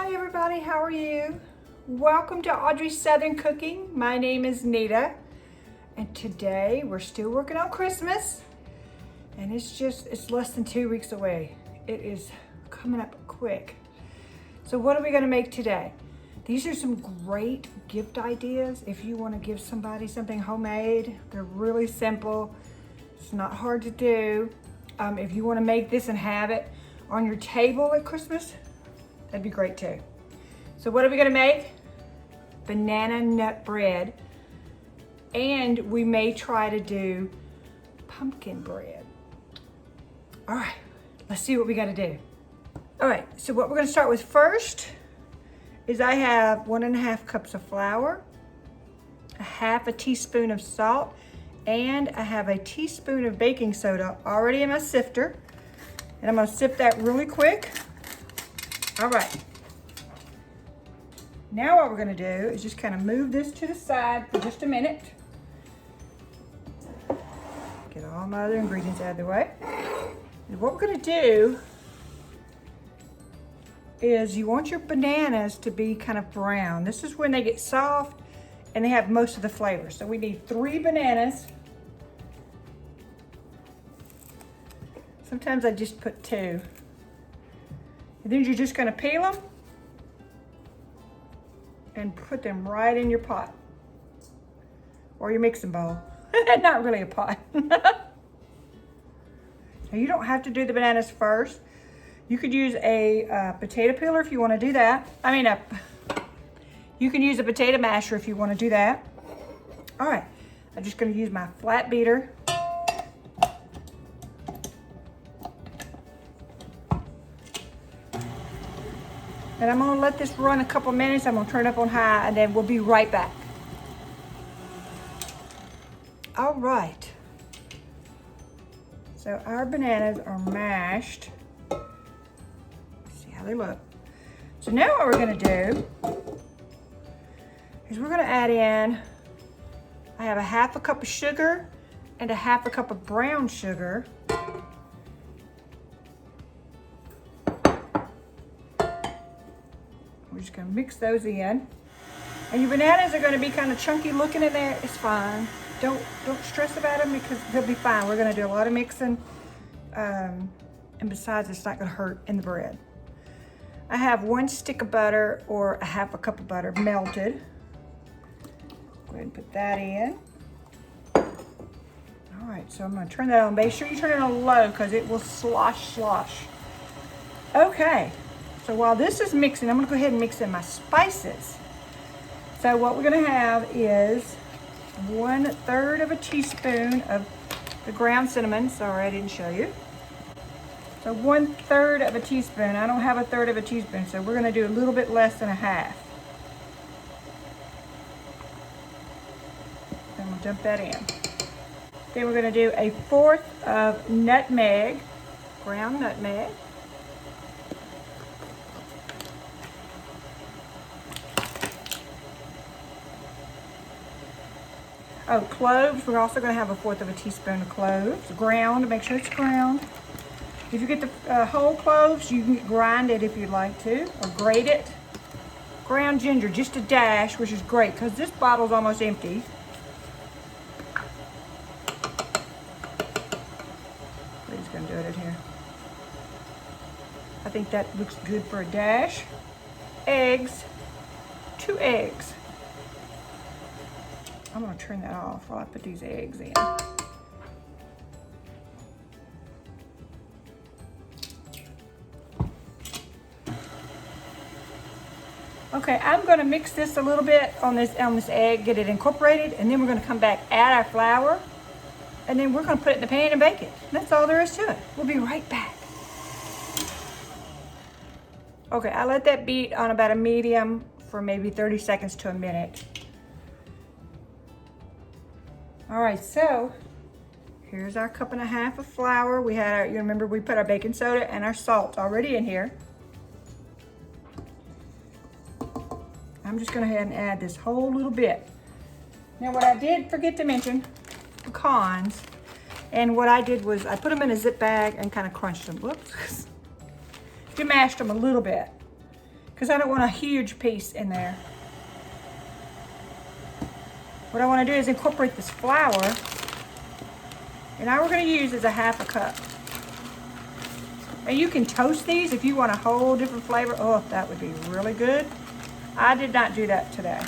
Hi everybody, how are you? Welcome to Audrey's Southern Cooking. My name is Nita, and today we're still working on Christmas, and it's less than 2 weeks away. It is coming up quick. So what are we gonna make today? These are some great gift ideas if you wanna give somebody something homemade. They're really simple. It's not hard to do. If you wanna make this and have it on your table at Christmas, that'd be great too. So what are we gonna make? Banana nut bread. And we may try to do pumpkin bread. All right, let's see what we gotta do. All right, so what we're gonna start with first is I have 1.5 cups of flour, 1/2 teaspoon of salt, and I have a teaspoon of baking soda already in my sifter. And I'm gonna sift that really quick. All right. Now what we're gonna do is just kind of move this to the side for just a minute. Get all my other ingredients out of the way. And what we're gonna do is you want your bananas to be kind of brown. This is when they get soft and they have most of the flavor. So we need 3 bananas. Sometimes I just put 2. And then you're just gonna peel them and put them right in your pot or your mixing bowl. Not really a pot. Now you don't have to do the bananas first. You could use a potato peeler if you want to do that. You can use a potato masher if you want to do that. All right, I'm just going to use my flat beater. And I'm gonna let this run a couple minutes. I'm gonna turn it up on high and then we'll be right back. All right. So our bananas are mashed. See how they look. So now what we're gonna do is we're gonna add in, I have 1/2 cup of sugar and 1/2 cup of brown sugar. We're just gonna mix those in. And your bananas are gonna be kind of chunky looking in there. It's fine. Don't stress about them because they'll be fine. We're gonna do a lot of mixing. And besides, it's not gonna hurt in the bread. I have 1 stick of butter or 1/2 cup of butter melted. Go ahead and put that in. All right, so I'm gonna turn that on. Make sure you turn it on low because it will slosh. Okay. So while this is mixing, I'm gonna go ahead and mix in my spices. So what we're gonna have is 1/3 teaspoon of the ground cinnamon. Sorry, I didn't show you. So 1/3 teaspoon. I don't have 1/3 teaspoon, so we're gonna do a little bit less than 1/2. Then we'll dump that in. Then we're gonna do 1/4 nutmeg, ground nutmeg. Oh, cloves. We're also going to have 1/4 teaspoon of cloves. Ground, make sure it's ground. If you get the whole cloves, you can grind it if you'd like to, or grate it. Ground ginger, just a dash, which is great because this bottle's almost empty. We're just going to do it in here. I think that looks good for a dash. Eggs, 2 eggs. I'm gonna turn that off while I put these eggs in. Okay, I'm gonna mix this a little bit on this egg, get it incorporated, and then we're gonna come back, add our flour, and then we're gonna put it in the pan and bake it. That's all there is to it. We'll be right back. Okay, I let that beat on about a medium for maybe 30 seconds to a minute. All right, so here's our 1.5 cups of flour. We had you remember we put our baking soda and our salt already in here. I'm just gonna go ahead and add this whole little bit. Now what I did forget to mention, pecans. And what I did was I put them in a zip bag and kind of crunched them. Whoops. You mashed them a little bit. because I don't want a huge piece in there. What I want to do is incorporate this flour, and all we're going to use is a half a cup. And you can toast these if you want a whole different flavor. Oh, that would be really good. I did not do that today.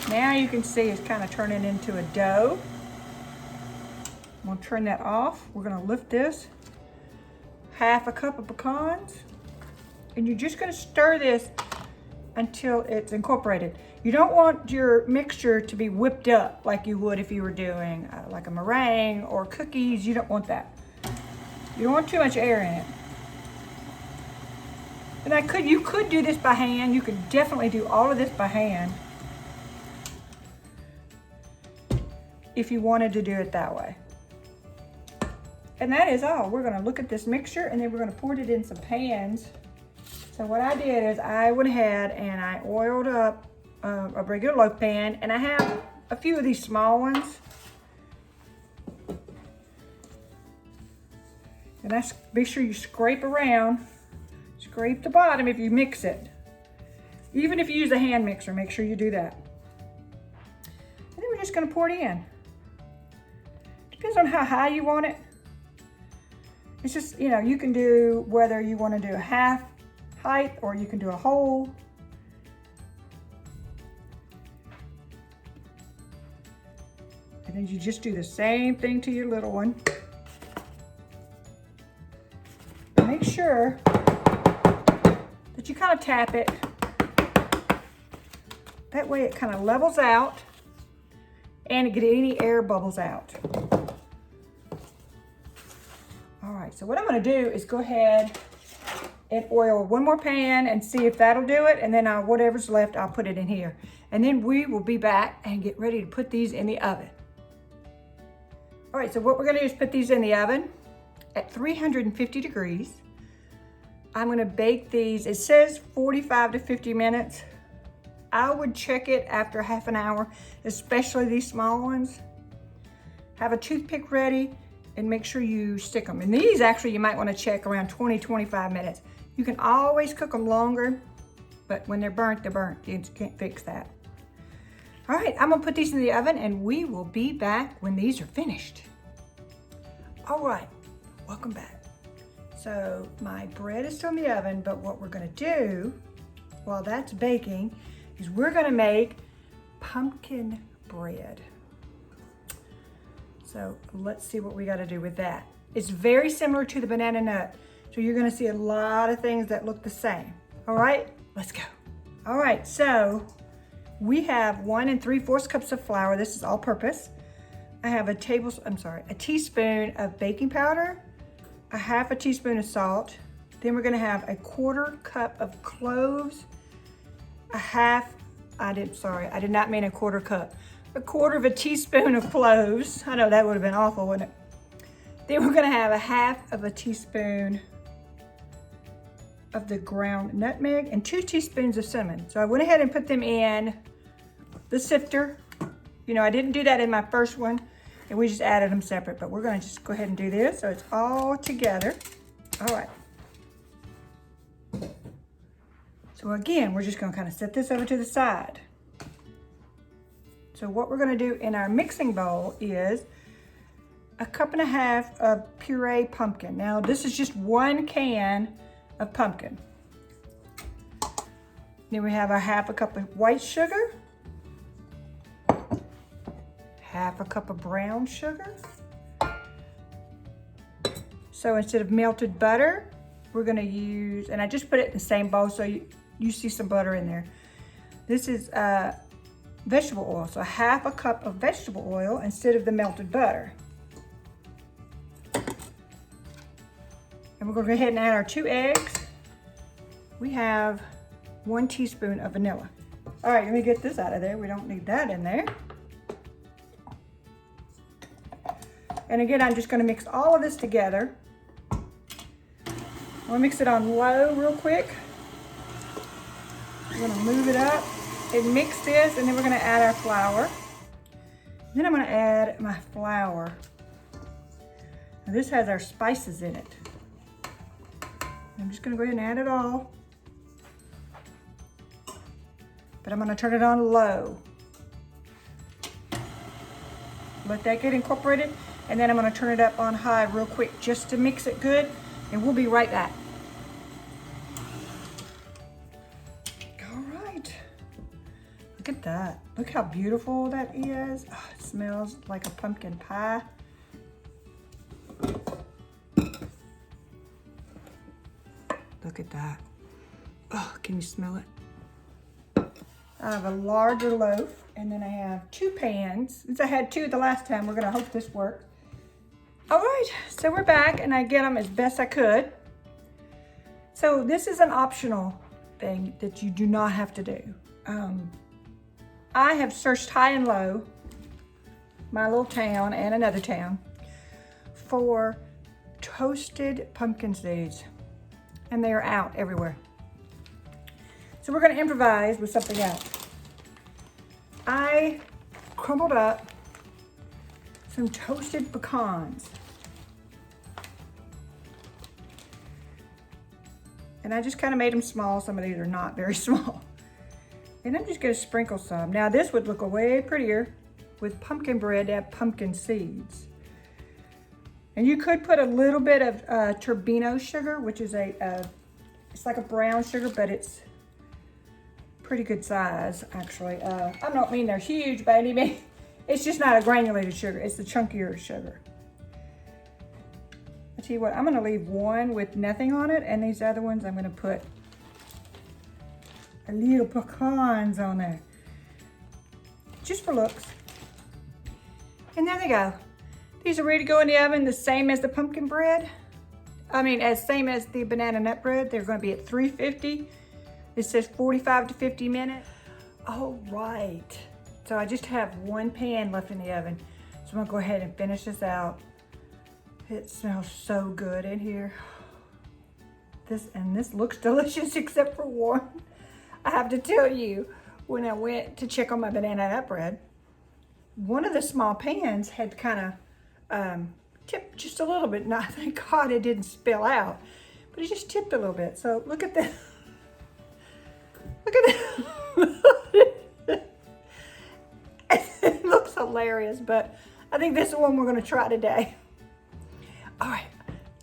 Now you can see it's kind of turning into a dough. I'm going to turn that off. We're going to lift this. Half a cup of pecans. And you're just going to stir this until it's incorporated. You don't want your mixture to be whipped up like you would if you were doing like a meringue or cookies. You don't want that. You don't want too much air in it. And you could do this by hand. You could definitely do all of this by hand if you wanted to do it that way. And that is all. We're gonna look at this mixture and then we're gonna pour it in some pans. So what I did is I went ahead and I oiled up a regular loaf pan, and I have a few of these small ones. And be sure you scrape around, scrape the bottom if you mix it. Even if you use a hand mixer, make sure you do that. And then we're just gonna pour it in. Depends on how high you want it. It's just, you know, you can do whether you want to do a half height or you can do a whole. And then you just do the same thing to your little one. Make sure that you kind of tap it. That way it kind of levels out and get any air bubbles out. All right, so what I'm gonna do is go ahead and oil one more pan and see if that'll do it, and then whatever's left, I'll put it in here. And then we will be back and get ready to put these in the oven. All right, so what we're gonna do is put these in the oven at 350 degrees. I'm gonna bake these, it says 45 to 50 minutes. I would check it after half an hour, especially these small ones. Have a toothpick ready and make sure you stick them. And these actually you might wanna check around 20, 25 minutes. You can always cook them longer, but when they're burnt, they're burnt. You can't fix that. All right, I'm gonna put these in the oven and we will be back when these are finished. All right, welcome back. So my bread is still in the oven, but what we're gonna do while that's baking is we're gonna make pumpkin bread. So let's see what we gotta do with that. It's very similar to the banana nut. So you're gonna see a lot of things that look the same. All right, let's go. All right, so we have 1 3/4 cups of flour. This is all purpose. I have a teaspoon of baking powder, a half a teaspoon of salt. Then we're gonna have a 1/4 cup of cloves, I did not mean a 1/4 cup. A 1/4 teaspoon of cloves. I know that would have been awful, wouldn't it? Then we're gonna have a half of a teaspoon of the ground nutmeg and 2 teaspoons of cinnamon. So I went ahead and put them in the sifter. You know, I didn't do that in my first one, and we just added them separate, but we're gonna just go ahead and do this so it's all together. All right. So again, we're just gonna kind of set this over to the side. So what we're gonna do in our mixing bowl is a 1.5 cups of puree pumpkin. Now this is just 1 can of pumpkin. Then we have a half a cup of white sugar, half a cup of brown sugar. So instead of melted butter, we're gonna use, and I just put it in the same bowl so you see some butter in there. This is vegetable oil, so half a cup of vegetable oil instead of the melted butter. And we're gonna go ahead and add our 2 eggs. We have 1 teaspoon of vanilla. All right, let me get this out of there. We don't need that in there. And again, I'm just gonna mix all of this together. I'm gonna mix it on low real quick. We're gonna move it up and mix this, and then we're gonna add our flour. Then I'm gonna add my flour. Now this has our spices in it. I'm just gonna go ahead and add it all. But I'm gonna turn it on low. Let that get incorporated. And then I'm gonna turn it up on high real quick just to mix it good. And we'll be right back. All right. Look at that. Look how beautiful that is. Oh, it smells like a pumpkin pie. Look at that. Oh, can you smell it? I have a larger loaf, and then I have 2 pans. Since I had 2 the last time, we're gonna hope this works. All right, so we're back, and I get them as best I could. So this is an optional thing that you do not have to do. I have searched high and low, my little town and another town, for toasted pumpkin seeds, and they are out everywhere. So we're gonna improvise with something else. I crumbled up some toasted pecans. And I just kind of made them small. Some of these are not very small. And I'm just gonna sprinkle some. Now this would look way prettier with pumpkin bread and pumpkin seeds. And you could put a little bit of turbino sugar, which is it's like a brown sugar, but it's pretty good size, actually. I don't mean they're huge by any means. It's just not a granulated sugar. It's the chunkier sugar. I tell you what, I'm gonna leave one with nothing on it, and these other ones I'm gonna put a little pecans on there, just for looks. And there they go. These are ready to go in the oven, the same as the pumpkin bread. Same as the banana nut bread. They're gonna be at 350. It says 45 to 50 minutes. All right. So I just have 1 pan left in the oven. So I'm gonna go ahead and finish this out. It smells so good in here. This looks delicious except for one. I have to tell you, when I went to check on my banana nut bread, one of the small pans had kind of tipped just a little bit. Now, thank God it didn't spill out, but it just tipped a little bit. So look at this. Look at this. It looks hilarious, but I think this is the one we're gonna try today. All right,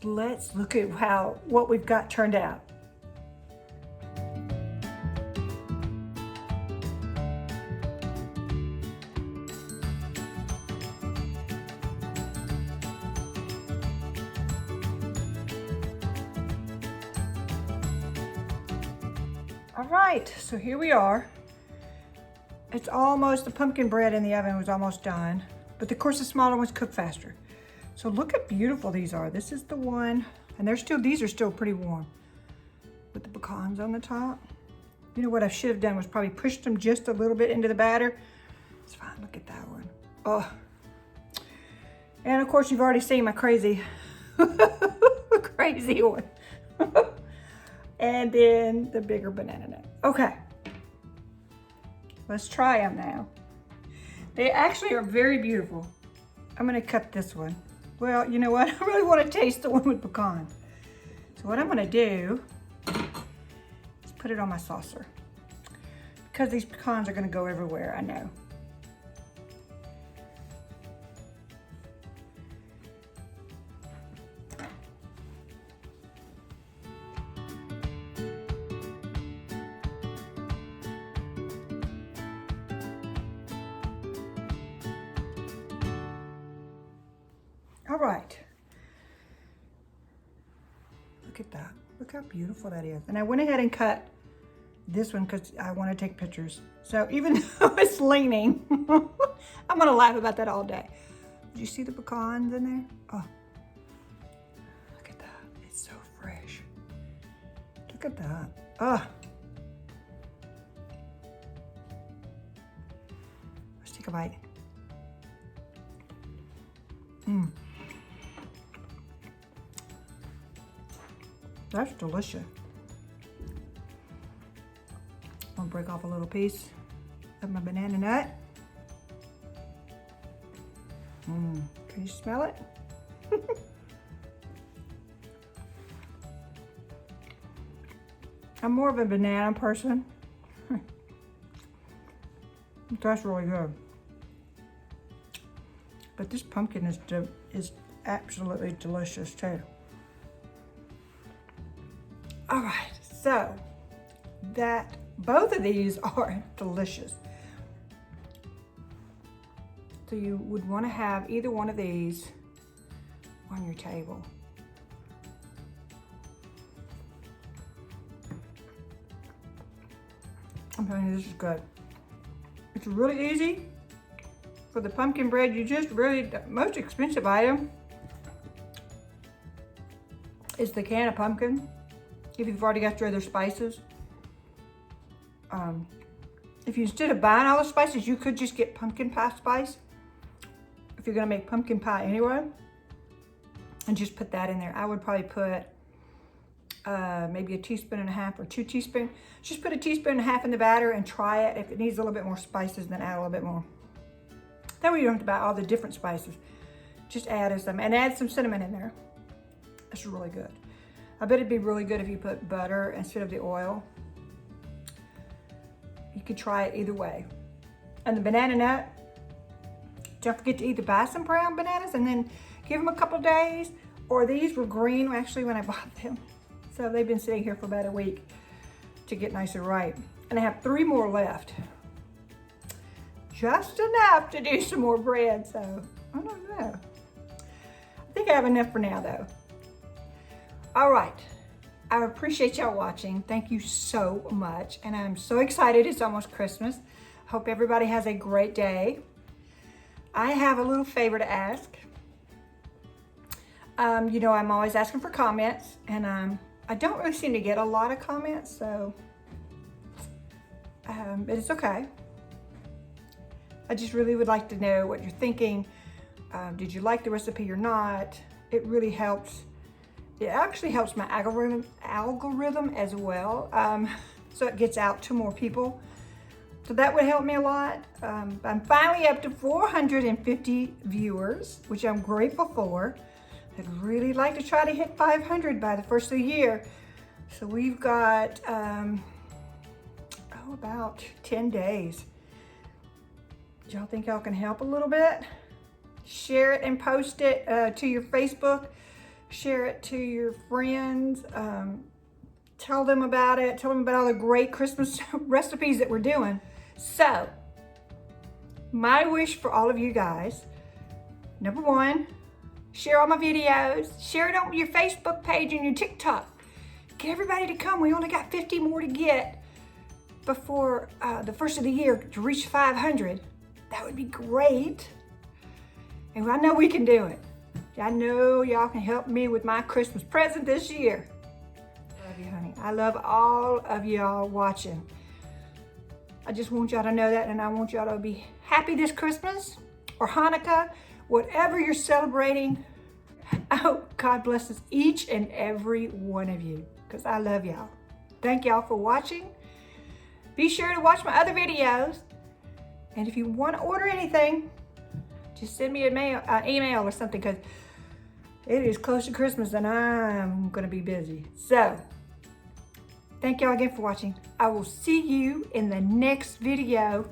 let's look at what we've got turned out. All right, so here we are. It's almost, the pumpkin bread in the oven was almost done, but of course the smaller ones cook faster. So look how beautiful these are. This is the one, and these are still pretty warm with the pecans on the top. You know what I should have done was probably pushed them just a little bit into the batter. It's fine, look at that one. Oh. And of course you've already seen my crazy, crazy one. And then the bigger banana nut. Okay, let's try them now. They actually are very beautiful. I'm gonna cut this one. Well, you know what? I really want to taste the one with pecans. So what I'm gonna do is put it on my saucer, because these pecans are gonna go everywhere, I know. All right, look at that. Look how beautiful that is. And I went ahead and cut this one because I want to take pictures. So even though it's leaning, I'm gonna laugh about that all day. Did you see the pecans in there? Oh, look at that. It's so fresh. Look at that. Oh. Let's take a bite. Mmm. That's delicious. I'm gonna break off a little piece of my banana nut. Can you smell it? I'm more of a banana person. That's really good. But this pumpkin is absolutely delicious too. All right, so both of these are delicious. So you would want to have either one of these on your table. I'm telling you, this is good. It's really easy. For the pumpkin bread, you just really, the most expensive item is the can of pumpkin. If you've already got your other spices. If you, instead of buying all the spices, you could just get pumpkin pie spice. If you're gonna make pumpkin pie anyway, and just put that in there. I would probably put maybe 1.5 teaspoons or 2 teaspoons. Just put 1.5 teaspoons in the batter and try it. If it needs a little bit more spices, then add a little bit more. That way you don't have to buy all the different spices. Just add some, and add some cinnamon in there. It's really good. I bet it'd be really good if you put butter instead of the oil. You could try it either way. And the banana nut, don't forget to either buy some brown bananas and then give them a couple days, or these were green actually when I bought them. So they've been sitting here for about a week to get nice and ripe. And I have 3 more left. Just enough to do some more bread, so I don't know. I think I have enough for now though. All right, I appreciate y'all watching. Thank you so much. And I'm so excited, it's almost Christmas. Hope everybody has a great day. I have a little favor to ask. You know, I'm always asking for comments, and I don't really seem to get a lot of comments, so, but it's okay. I just really would like to know what you're thinking. Did you like the recipe or not? It really helps. It actually helps my algorithm as well, so it gets out to more people. So that would help me a lot. I'm finally up to 450 viewers, which I'm grateful for. I'd really like to try to hit 500 by the first of the year. So we've got about 10 days. Do y'all think y'all can help a little bit? Share it and post it to your Facebook. Share it to your friends. Tell them about it. Tell them about all the great Christmas recipes that we're doing. So, my wish for all of you guys, number 1, share all my videos. Share it on your Facebook page and your TikTok. Get everybody to come. We only got 50 more to get before the first of the year to reach 500. That would be great. And I know we can do it. I know y'all can help me with my Christmas present this year. Love you, honey. I love all of y'all watching. I just want y'all to know that, and I want y'all to be happy this Christmas or Hanukkah, whatever you're celebrating. I hope God blesses each and every one of you, because I love y'all. Thank y'all for watching. Be sure to watch my other videos. And if you want to order anything, just send me an email or something, because it is close to Christmas and I'm going to be busy. So, thank y'all again for watching. I will see you in the next video.